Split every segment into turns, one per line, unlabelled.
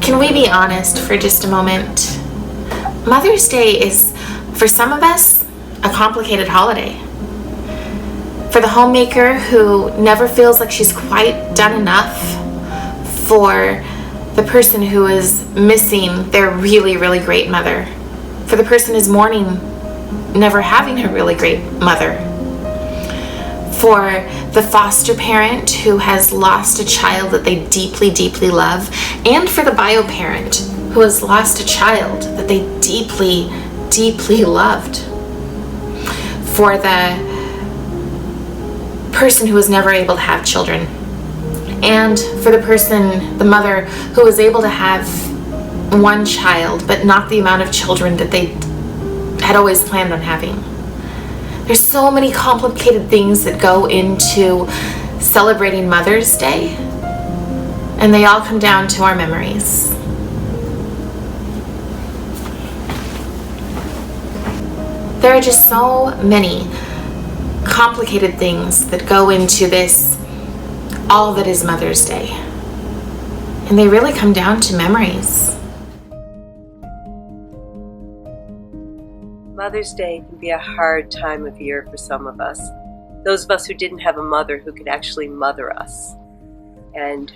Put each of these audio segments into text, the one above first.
Can we be honest for just a moment? Mother's Day is, for some of us, a complicated holiday. For the homemaker who never feels like she's quite done enough, for the person who is missing their really, really great mother, for the person who's mourning never having a really great mother, for the foster parent who has lost a child that they deeply, deeply love, and for the bio parent who has lost a child that they deeply, deeply loved, for the person who was never able to have children, and for the person, the mother, who was able to have one child but not the amount of children that they had always planned on having. There's so many complicated things that go into celebrating Mother's Day, and they all come down to our memories. There are just so many complicated things that go into this, all that is Mother's Day. And they really come down to memories.
Mother's Day can be a hard time of year for some of us. Those of us who didn't have a mother who could actually mother us. And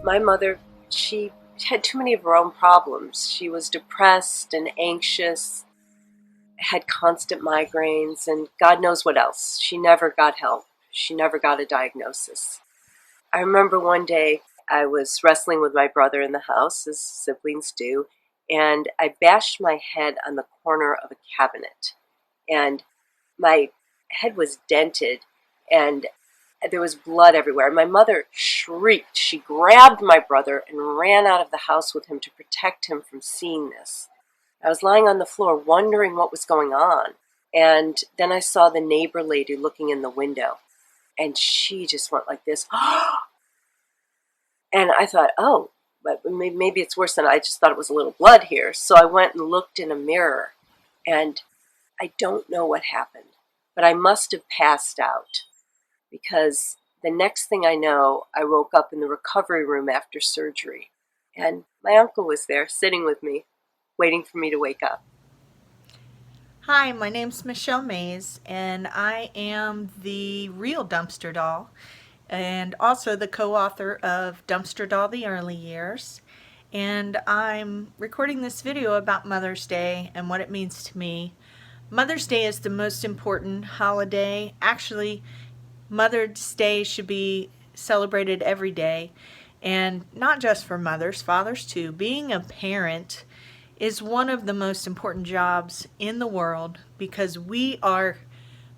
my mother, she had too many of her own problems. She was depressed and anxious, had constant migraines, and God knows what else. She never got help. She never got a diagnosis. I remember one day I was wrestling with my brother in the house, as siblings do, and I bashed my head on the corner of a cabinet. And my head was dented, and there was blood everywhere. My mother shrieked. She grabbed my brother and ran out of the house with him to protect him from seeing this. I was lying on the floor wondering what was going on. And then I saw the neighbor lady looking in the window. And she just went like this. And I thought, oh, but maybe it's worse than I just thought it was a little blood here. So I went and looked in a mirror. And I don't know what happened. But I must have passed out. Because the next thing I know, I woke up in the recovery room after surgery. And my uncle was there sitting with me, waiting for me to wake up.
Hi, my name's Michelle Mays, and I am the real Dumpster Doll, and also the co-author of Dumpster Doll: The Early Years. And I'm recording this video about Mother's Day and what it means to me. Mother's Day is the most important holiday. Actually, Mother's Day should be celebrated every day, and not just for mothers, fathers too. Being a parent is one of the most important jobs in the world because we are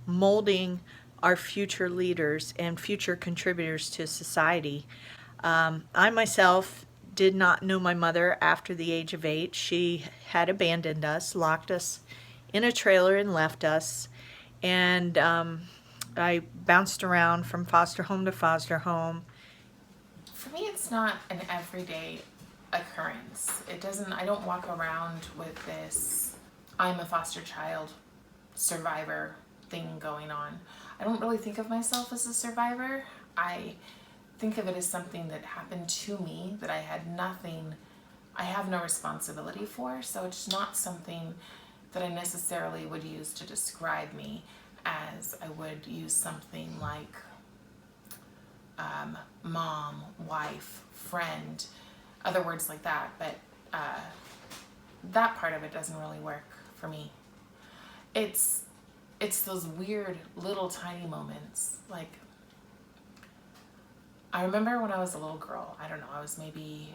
molding our future leaders and future contributors to society. I myself did not know my mother after the age of 8. She had abandoned us, locked us in a trailer and left us. And I bounced around from foster home to foster home.
For me, it's not an everyday occurrence. I don't walk around with this I'm a foster child survivor thing going on. I don't really think of myself as a survivor. I think of it as something that happened to me that I have no responsibility for, so it's not something that I necessarily would use to describe me as I would use something like mom, wife, friend, other words like that, but that part of it doesn't really work for me. It's those weird little tiny moments. Like, I remember when I was a little girl, I don't know, I was maybe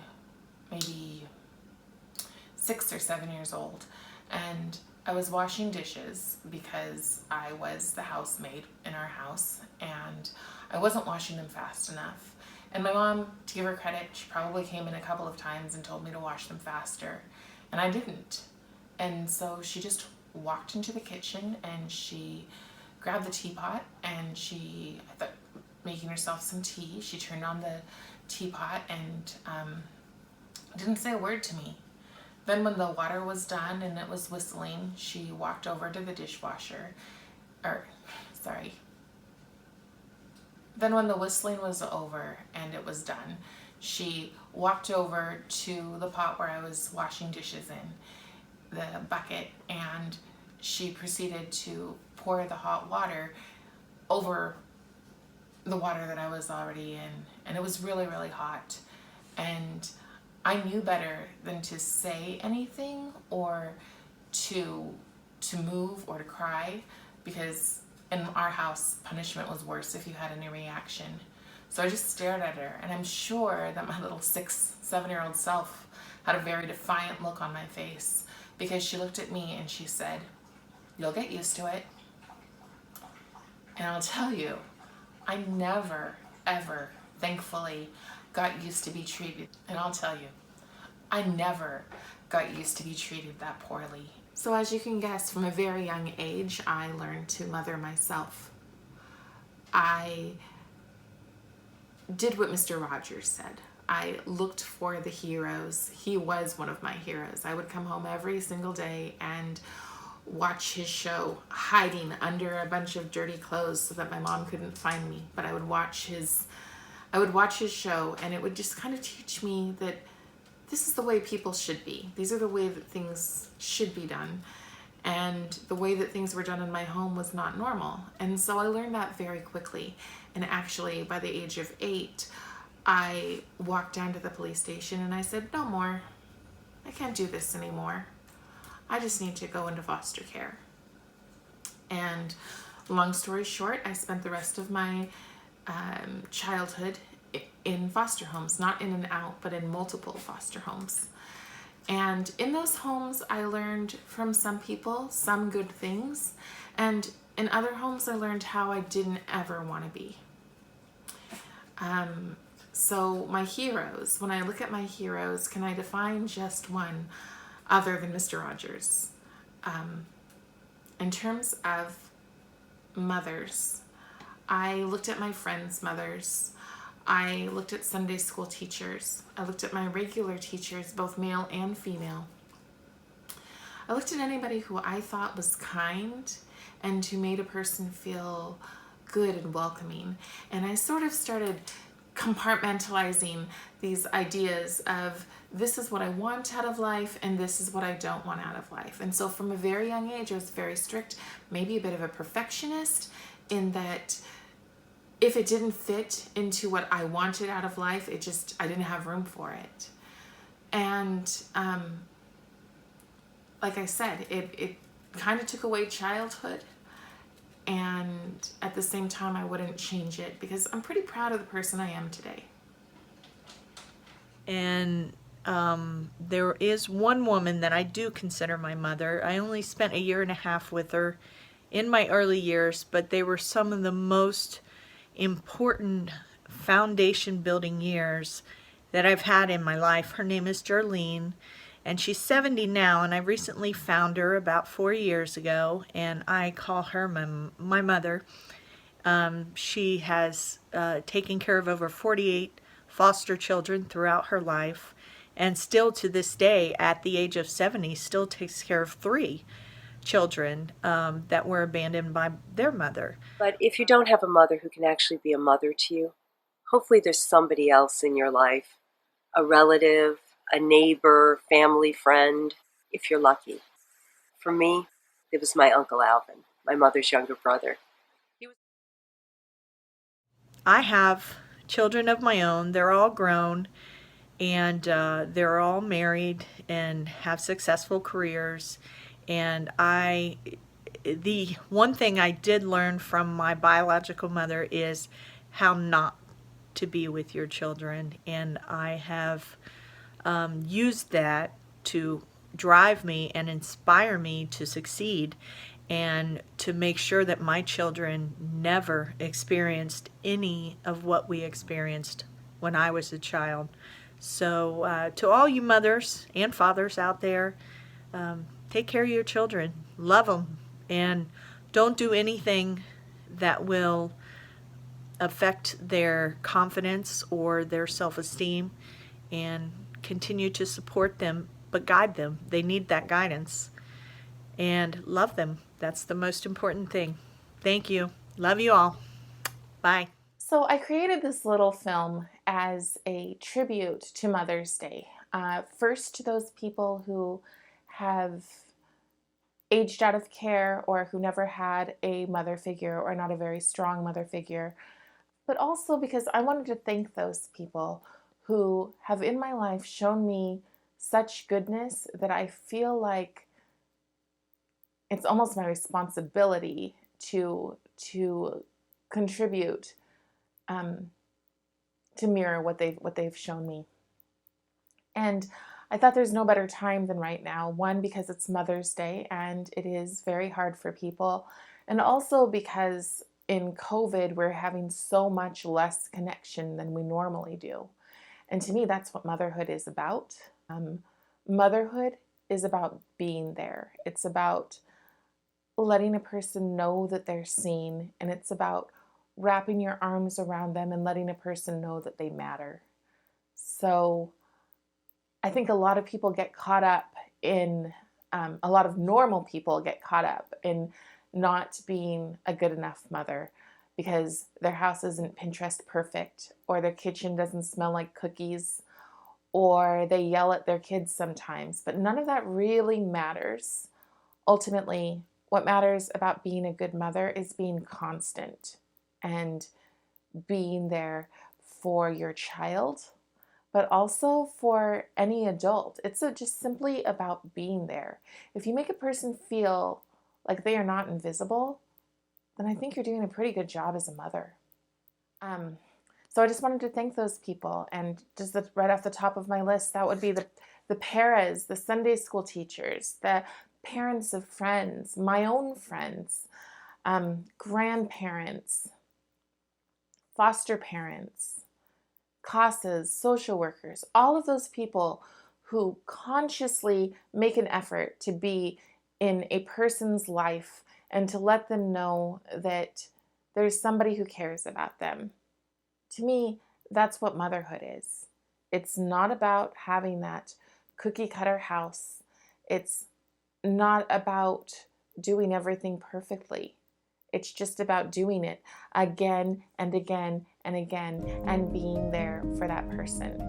6 or 7 years old, and I was washing dishes because I was the housemaid in our house, and I wasn't washing them fast enough. And my mom, to give her credit, she probably came in a couple of times and told me to wash them faster, and I didn't. And so she just walked into the kitchen and she grabbed the teapot and I thought, making herself some tea. She turned on the teapot and didn't say a word to me. Then when the water was done and it was whistling, she walked over to the dishwasher. Then when the whistling was over and it was done, She walked over to the pot where I was washing dishes in, the bucket, and she proceeded to pour the hot water over the water that I was already in. And it was really, really hot. And I knew better than to say anything or to move or to cry, because in our house, punishment was worse if you had any reaction. So I just stared at her, and I'm sure that my little 6-7-year-old self had a very defiant look on my face, because she looked at me and she said, "You'll get used to it." And I'll tell you, I never, ever, thankfully, got used to be treated. And I'll tell you, I never got used to be treated that poorly. So as you can guess, from a very young age, I learned to mother myself. I did what Mr. Rogers said. I looked for the heroes. He was one of my heroes. I would come home every single day and watch his show, hiding under a bunch of dirty clothes so that my mom couldn't find me. But I would watch his show, and it would just kind of teach me that this is the way people should be. These are the way that things should be done. And the way that things were done in my home was not normal. And so I learned that very quickly. And actually, by the age of 8, I walked down to the police station and I said, "No more. I can't do this anymore. I just need to go into foster care." And long story short, I spent the rest of my childhood in foster homes, not in and out, but in multiple foster homes. And in those homes, I learned from some people some good things, and in other homes, I learned how I didn't ever want to be. So my heroes, when I look at my heroes, can I define just one other than Mr. Rogers? In terms of mothers, I looked at my friends' mothers. I looked at Sunday school teachers. I looked at my regular teachers, both male and female. I looked at anybody who I thought was kind and who made a person feel good and welcoming. And I sort of started compartmentalizing these ideas of this is what I want out of life and this is what I don't want out of life. And so from a very young age, I was very strict, maybe a bit of a perfectionist, in that if it didn't fit into what I wanted out of life, I didn't have room for it. And like I said, it kind of took away childhood. And at the same time, I wouldn't change it because I'm pretty proud of the person I am today.
And there is one woman that I do consider my mother. I only spent 1.5 years with her in my early years, but they were some of the most important foundation building years that I've had in my life. Her name is Janine, and she's 70 now, and I recently found her about 4 years ago, and I call her my mother. She has taken care of over 48 foster children throughout her life, and still to this day, at the age of 70, still takes care of 3 children that were abandoned by their mother.
But if you don't have a mother who can actually be a mother to you, hopefully there's somebody else in your life, a relative, a neighbor, family, friend, if you're lucky. For me, it was my Uncle Alvin, my mother's younger brother.
I have children of my own. They're all grown, and they're all married and have successful careers. And the one thing I did learn from my biological mother is how not to be with your children. And I have used that to drive me and inspire me to succeed and to make sure that my children never experienced any of what we experienced when I was a child. So to all you mothers and fathers out there, take care of your children, love them, and don't do anything that will affect their confidence or their self-esteem, and continue to support them, but guide them. They need that guidance. And love them. That's the most important thing. Thank you. Love you all. Bye.
So I created this little film, as a tribute to Mother's Day. First, to those people who have aged out of care or who never had a mother figure or not a very strong mother figure, but also because I wanted to thank those people who have in my life shown me such goodness that I feel like it's almost my responsibility to contribute, to mirror what they've shown me. And I thought there's no better time than right now. One, because it's Mother's Day and it is very hard for people. And also because in COVID, we're having so much less connection than we normally do. And to me, that's what motherhood is about. Motherhood is about being there. It's about letting a person know that they're seen. And it's about wrapping your arms around them and letting a person know that they matter. So I think a lot of people get caught up in, a lot of normal people get caught up in not being a good enough mother because their house isn't Pinterest perfect, or their kitchen doesn't smell like cookies, or they yell at their kids sometimes. But none of that really matters. Ultimately, what matters about being a good mother is being constant and being there for your child, but also for any adult. It's just simply about being there. If you make a person feel like they are not invisible, then I think you're doing a pretty good job as a mother. So I just wanted to thank those people. And just right off the top of my list, that would be the paras, the Sunday school teachers, the parents of friends, my own friends, grandparents, foster parents, CASAs, social workers, all of those people who consciously make an effort to be in a person's life and to let them know that there's somebody who cares about them. To me, that's what motherhood is. It's not about having that cookie cutter house. It's not about doing everything perfectly. It's just about doing it again and again and again and being there for that person.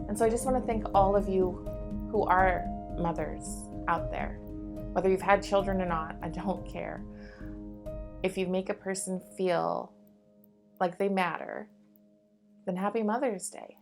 And so I just want to thank all of you who are mothers out there. Whether you've had children or not, I don't care. If you make a person feel like they matter, then happy Mother's Day.